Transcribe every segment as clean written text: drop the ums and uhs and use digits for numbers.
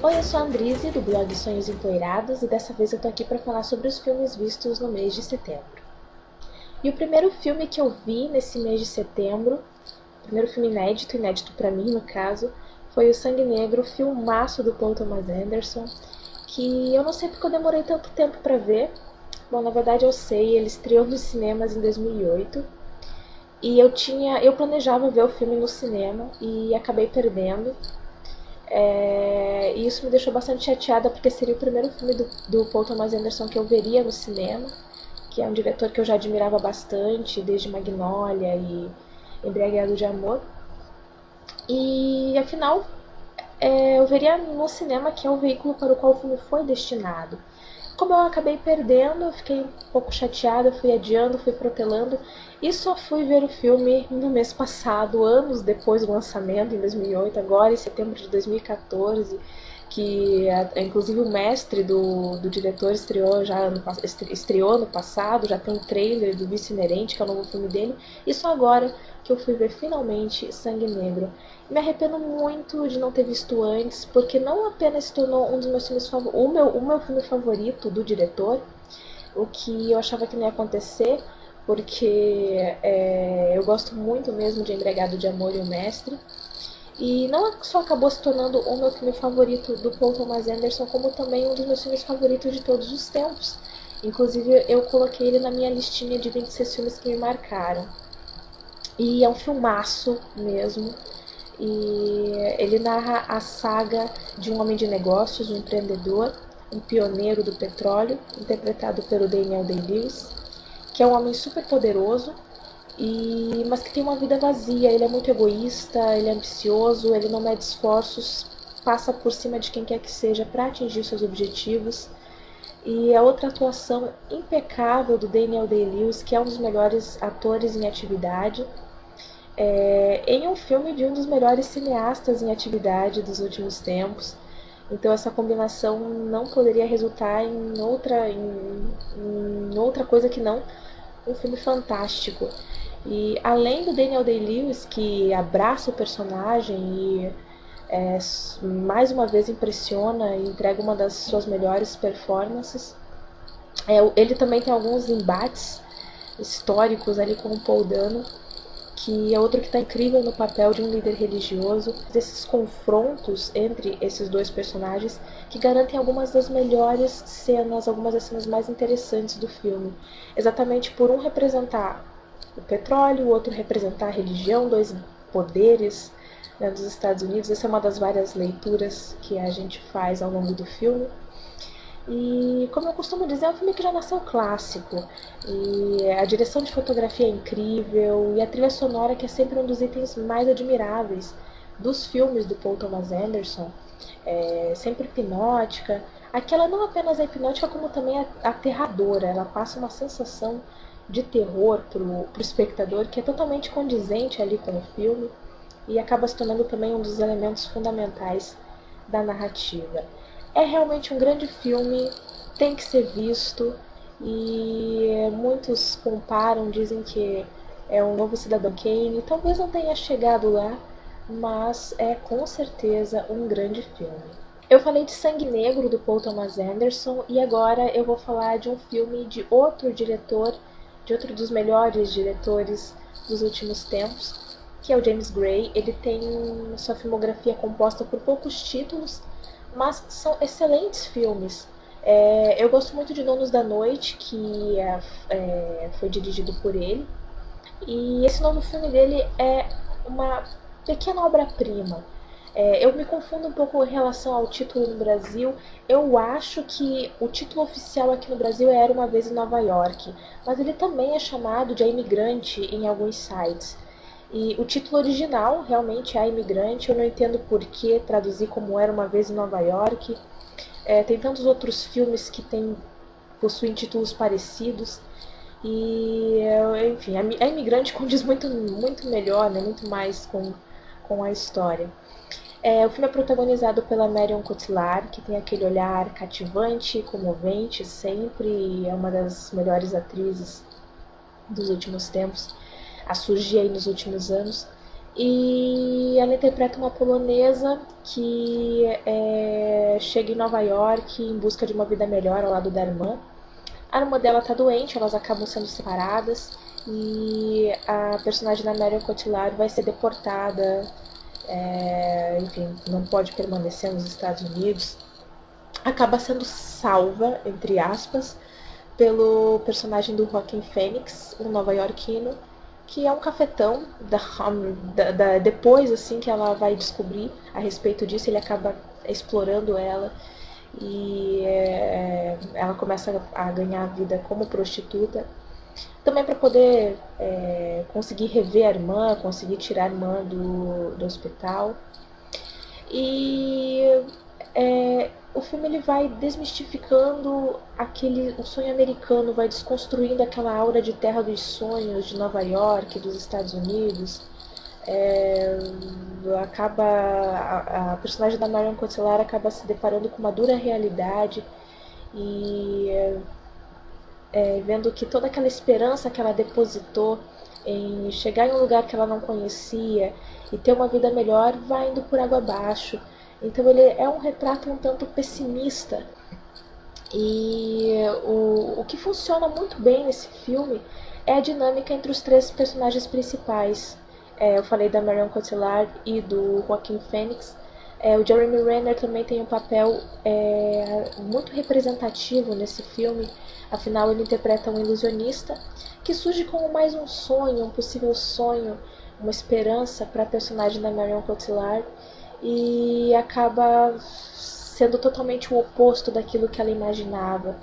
Oi, eu sou a Andrize, do blog Sonhos Empoeirados, e dessa vez eu tô aqui para falar sobre os filmes vistos no mês de setembro. E o primeiro filme que eu vi nesse mês de setembro, o primeiro filme inédito para mim no caso, foi o Sangue Negro, filmaço do Paul Thomas Anderson, que eu não sei porque eu demorei tanto tempo para ver. Bom, na verdade eu sei, ele estreou nos cinemas em 2008, e eu planejava ver o filme no cinema e acabei perdendo. E isso me deixou bastante chateada porque seria o primeiro filme do Paul Thomas Anderson que eu veria no cinema, que é um diretor que eu já admirava bastante, desde Magnolia e Embriagado de Amor. E afinal, eu veria no cinema, que é o veículo para o qual o filme foi destinado. Como eu acabei perdendo, eu fiquei um pouco chateada, fui adiando, fui protelando e só fui ver o filme no mês passado, anos depois do lançamento, em 2008, agora em setembro de 2014, que inclusive o mestre do diretor estreou no passado, já tem um trailer do Vício Inerente, que é o novo filme dele, e só agora que eu fui ver finalmente Sangue Negro. Me arrependo muito de não ter visto antes, porque não apenas se tornou um dos meus filmes o meu filme favorito do diretor, o que eu achava que não ia acontecer, porque eu gosto muito mesmo de Embriagado de Amor e o Mestre. E não só acabou se tornando o meu filme favorito do Paul Thomas Anderson, como também um dos meus filmes favoritos de todos os tempos. Inclusive, eu coloquei ele na minha listinha de 26 filmes que me marcaram. E é um filmaço mesmo. E ele narra a saga de um homem de negócios, um empreendedor, um pioneiro do petróleo, interpretado pelo Daniel Day-Lewis, que é um homem super poderoso, mas que tem uma vida vazia. Ele é muito egoísta, ele é ambicioso, ele não mede esforços, passa por cima de quem quer que seja para atingir seus objetivos. E a outra atuação impecável do Daniel Day-Lewis, que é um dos melhores atores em atividade, em um filme de um dos melhores cineastas em atividade dos últimos tempos. Então essa combinação não poderia resultar em outra coisa que não um filme fantástico. E além do Daniel Day-Lewis, que abraça o personagem e mais uma vez impressiona e entrega uma das suas melhores performances, ele também tem alguns embates históricos ali com o Paul Dano, que é outro que está incrível no papel de um líder religioso. Esses confrontos entre esses dois personagens que garantem algumas das melhores cenas, algumas das cenas mais interessantes do filme. Exatamente por um representar o petróleo, o outro representar a religião, dois poderes, né, dos Estados Unidos. Essa é uma das várias leituras que a gente faz ao longo do filme. E, como eu costumo dizer, é um filme que já nasceu clássico. E a direção de fotografia é incrível, e a trilha sonora, que é sempre um dos itens mais admiráveis dos filmes do Paul Thomas Anderson, é sempre hipnótica. Aquela não apenas é hipnótica, como também é aterradora. Ela passa uma sensação de terror pro espectador que é totalmente condizente ali com o filme e acaba se tornando também um dos elementos fundamentais da narrativa. É realmente um grande filme, tem que ser visto, e muitos comparam, dizem que é um novo Cidadão Kane. Talvez não tenha chegado lá, mas é com certeza um grande filme. Eu falei de Sangue Negro, do Paul Thomas Anderson, e agora eu vou falar de um filme de outro diretor, de outro dos melhores diretores dos últimos tempos, que é o James Gray. Ele tem sua filmografia composta por poucos títulos, mas são excelentes filmes. Eu gosto muito de Donos da Noite, que foi dirigido por ele. E esse novo filme dele é uma pequena obra-prima. Eu me confundo um pouco em relação ao título no Brasil. Eu acho que o título oficial aqui no Brasil é Era Uma Vez em Nova York, mas ele também é chamado de A Imigrante em alguns sites. E o título original realmente é A Imigrante. Eu não entendo por que traduzir como Era Uma Vez em Nova York. Tem tantos outros filmes que possuem títulos parecidos. E, enfim, a Imigrante condiz muito, muito melhor, né, muito mais com a história. O filme é protagonizado pela Marion Cotillard, que tem aquele olhar cativante, comovente sempre, e é uma das melhores atrizes dos últimos tempos, a surgir aí nos últimos anos. E ela interpreta uma polonesa que chega em Nova York em busca de uma vida melhor ao lado da irmã. A irmã dela tá doente, elas acabam sendo separadas e a personagem da Marion Cotillard vai ser deportada, enfim, não pode permanecer nos Estados Unidos. Acaba sendo salva, entre aspas, pelo personagem do Joaquin Phoenix, um nova-iorquino, que é um cafetão. Depois assim que ela vai descobrir a respeito disso, ele acaba explorando ela e ela começa a ganhar vida como prostituta. Também para poder conseguir rever a irmã, conseguir tirar a irmã do hospital. E o filme ele vai desmistificando o sonho americano, vai desconstruindo aquela aura de terra dos sonhos de Nova York, dos Estados Unidos. A personagem da Marion Cotillard acaba se deparando com uma dura realidade e vendo que toda aquela esperança que ela depositou em chegar em um lugar que ela não conhecia e ter uma vida melhor vai indo por água abaixo. Então ele é um retrato um tanto pessimista. E o que funciona muito bem nesse filme é a dinâmica entre os três personagens principais. Eu falei da Marion Cotillard e do Joaquin Phoenix. O Jeremy Renner também tem um papel muito representativo nesse filme. Afinal, ele interpreta um ilusionista que surge como mais um sonho, um possível sonho, uma esperança para a personagem da Marion Cotillard e acaba sendo totalmente o oposto daquilo que ela imaginava.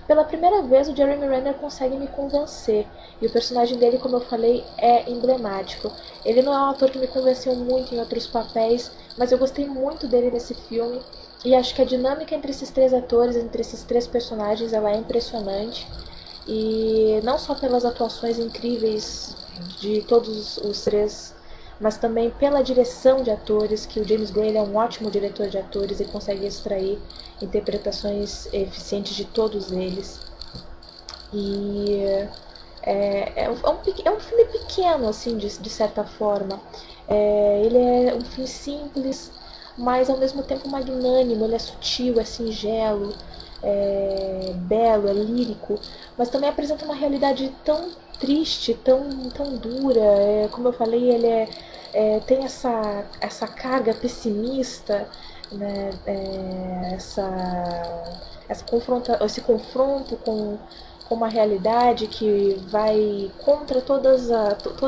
Pela primeira vez, o Jeremy Renner consegue me convencer, e o personagem dele, como eu falei, é emblemático. Ele não é um ator que me convenceu muito em outros papéis, mas eu gostei muito dele nesse filme, e acho que a dinâmica entre esses três atores, entre esses três personagens, ela é impressionante. E não só pelas atuações incríveis de todos os três, mas também pela direção de atores, que o James Gray é um ótimo diretor de atores e consegue extrair interpretações eficientes de todos eles. E é um filme pequeno, assim, de certa forma. Ele é um filme simples, mas ao mesmo tempo magnânimo. Ele é sutil, é singelo, é belo, é lírico, mas também apresenta uma realidade tão triste, tão dura. Como eu falei, ele tem essa carga pessimista, né? Esse confronto com uma realidade que vai contra toda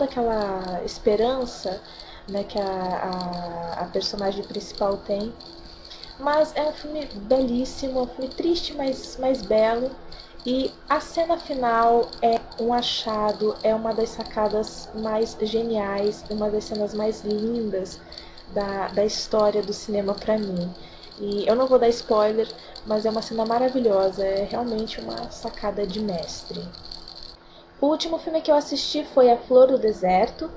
aquela esperança, né, que a personagem principal tem. Mas é um filme belíssimo, é um filme triste, mas belo. E a cena final é um achado, é uma das sacadas mais geniais, uma das cenas mais lindas da história do cinema pra mim. E eu não vou dar spoiler, mas é uma cena maravilhosa, é realmente uma sacada de mestre. O último filme que eu assisti foi A Flor do Deserto,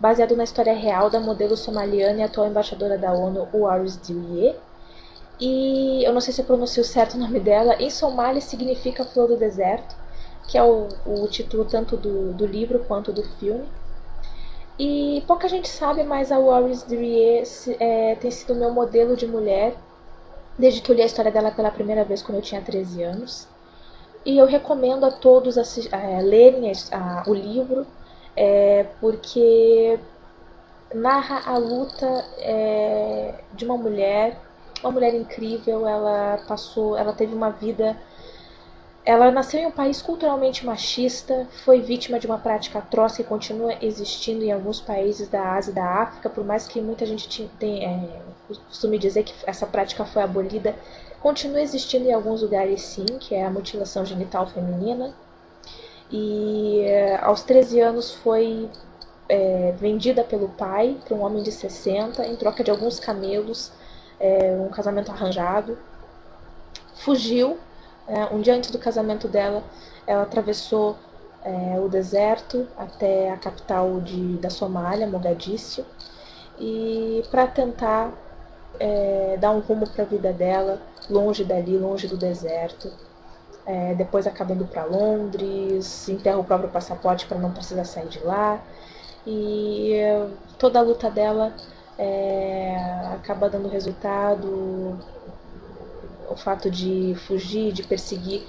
baseado na história real da modelo somaliana e atual embaixadora da ONU, Waris Dirie. E eu não sei se eu pronuncio certo o nome dela. Em Somali significa Flor do Deserto, que é o título tanto do livro quanto do filme. E pouca gente sabe, mas a Waris Dirie tem sido meu modelo de mulher desde que eu li a história dela pela primeira vez quando eu tinha 13 anos. E eu recomendo a todos lerem o livro, porque narra a luta de uma mulher incrível. Ela teve uma vida. Ela nasceu em um país culturalmente machista, foi vítima de uma prática atroz que continua existindo em alguns países da Ásia e da África, por mais que muita gente costume dizer que essa prática foi abolida, continua existindo em alguns lugares sim, que é a mutilação genital feminina. E aos 13 anos foi vendida pelo pai para um homem de 60 em troca de alguns camelos, um casamento arranjado. Fugiu. Um dia antes do casamento dela, ela atravessou o deserto até a capital da Somália, Mogadíscio, e para tentar dar um rumo para a vida dela, longe dali, longe do deserto. Depois acaba indo para Londres, enterra o próprio passaporte para não precisar sair de lá. E toda a luta dela acaba dando resultado. o fato de fugir, de perseguir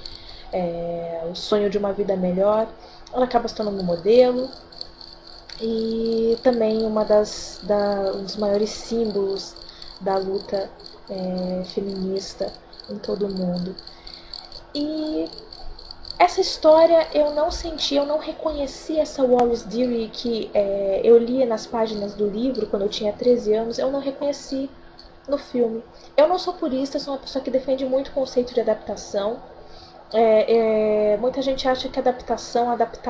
o sonho de uma vida melhor. Ela acaba se tornando um modelo e também um dos maiores símbolos da luta feminista em todo o mundo. E essa história eu não senti, eu não reconheci essa Wallace Deary que eu lia nas páginas do livro quando eu tinha 13 anos, eu não reconheci no filme. Eu não sou purista, sou uma pessoa que defende muito o conceito de adaptação. Muita gente acha que adaptar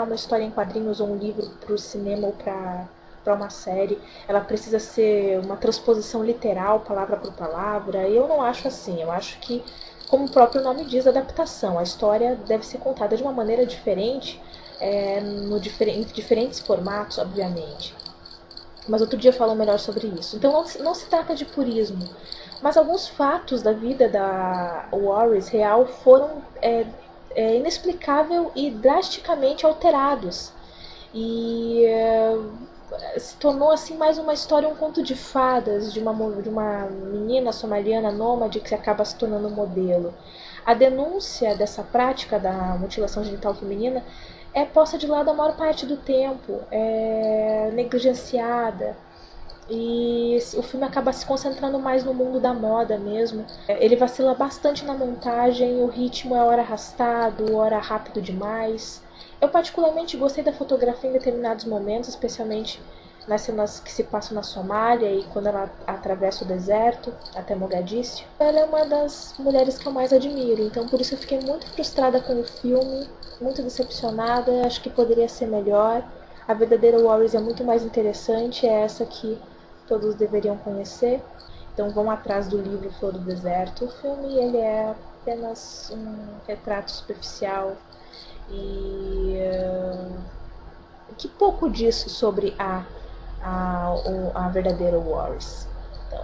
uma história em quadrinhos ou um livro para o cinema ou para uma série, ela precisa ser uma transposição literal, palavra por palavra. Eu não acho assim. Eu acho que, como o próprio nome diz, adaptação. A história deve ser contada de uma maneira diferente, em diferentes formatos, obviamente. Mas outro dia falo melhor sobre isso. Então não se trata de purismo, mas alguns fatos da vida da Warris real foram inexplicável e drasticamente alterados. E se tornou assim mais uma história, um conto de fadas de uma menina somaliana nômade que acaba se tornando um modelo. A denúncia dessa prática da mutilação genital feminina é posta de lado a maior parte do tempo, é negligenciada. E o filme acaba se concentrando mais no mundo da moda mesmo. Ele vacila bastante na montagem, o ritmo é hora arrastado, hora rápido demais. Eu particularmente gostei da fotografia em determinados momentos, especialmente nas cenas que se passam na Somália e quando ela atravessa o deserto até Mogadíscio. Ela é uma das mulheres que eu mais admiro, então por isso eu fiquei muito frustrada com o filme, muito decepcionada, acho que poderia ser melhor. A verdadeira Warriors é muito mais interessante, é essa que todos deveriam conhecer. Então vão atrás do livro Flor do Deserto. O filme ele é apenas um retrato superficial e que pouco diz sobre a verdadeira Warriors. Então,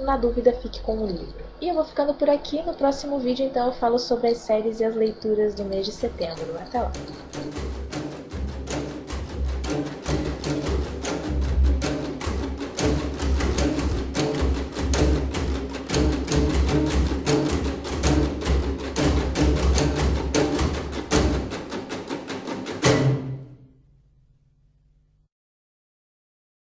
na dúvida, fique com o livro. E eu vou ficando por aqui. No próximo vídeo, então, eu falo sobre as séries e as leituras do mês de setembro. Até lá!